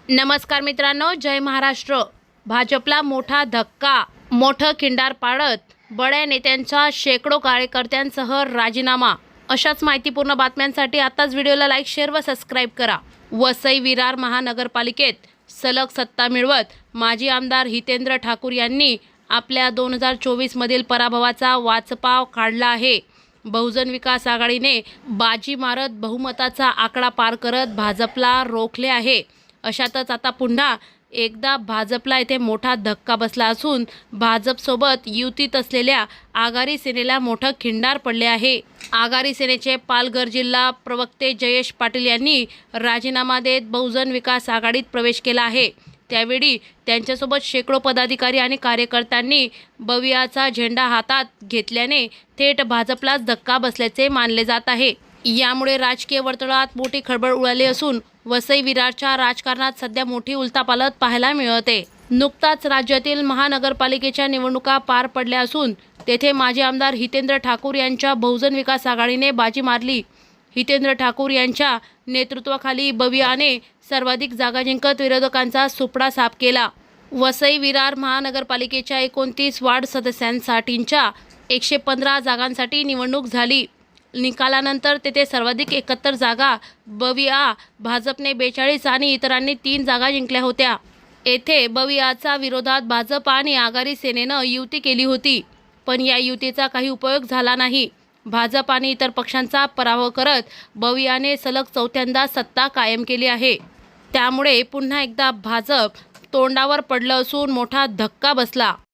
नमस्कार मित्रांनो, जय महाराष्ट्र। भाजपला मोठा धक्का, मोठं खिंडार पाडत बड्या नेत्यांचा शेकडो कार्यकर्त्यांसह राजीनामा। अशाच माहितीपूर्ण बातम्यांसाठी आताच व्हिडिओला लाईक, शेअर व सबस्क्राईब करा। वसई विरार महानगरपालिकेत सलग सत्ता मिळवत माजी आमदार हितेंद्र ठाकूर यांनी आपल्या 2024 मधील पराभवाचा वाचपाव काढला आहे। बहुजन विकास आघाडीने बाजी मारत बहुमताचा आकडा पार करत भाजपला रोखले आहे। अशातच आता पुन्हा एकदा भाजपला येथे मोठा धक्का बसला असून भाजपसोबत युतीत असलेल्या आघाडी सेनेला मोठं खिंडार पडले आहे। आघाडी सेनेचे पालघर जिल्हा प्रवक्ते जयेश पाटील यांनी राजीनामा देत बहुजन विकास आघाडीत प्रवेश केला आहे। त्यावेळी त्यांच्यासोबत शेकडो पदाधिकारी आणि कार्यकर्त्यांनी बविआचा झेंडा हातात घेतल्याने थेट भाजपलाच धक्का बसल्याचे मानले जात आहे। यामुळे राजकीय वर्तुळात मोठी खळबळ उडाली असून वसई विरारच्या राजकारणात सध्या मोठी उलथापालथ पाहायला मिळते। नुकताच राज्यातील महानगरपालिकेच्या निवडणुका पार पडल्या असून तेथे माजी आमदार हितेंद्र ठाकूर यांच्या बहुजन विकास आघाडीने बाजी मारली। हितेंद्र ठाकूर यांच्या नेतृत्वाखाली बविआने सर्वाधिक जागा जिंकत विरोधकांचा सुपडा साफ केला। वसई विरार महानगरपालिकेच्या 29 वार्ड सदस्यांसाठीच्या 115 जागांसाठी निवडणूक झाली। निकालानंतर तेथे सर्वाधिक 71 जागा बविआ, भाजपने 42 आणि इतरांनी 3 जागा जिंकल्या होत्या। येथे बविआचा विरोधात भाजप आणि आघाडी सेनेनं युती केली होती, पण या युतीचा काही उपयोग झाला नाही। भाजप आणि इतर पक्षांचा पराभव करत बविआने सलग चौथ्यांदा सत्ता कायम केली आहे। त्यामुळे पुन्हा एकदा भाजप तोंडावर पडलं असून मोठा धक्का बसला।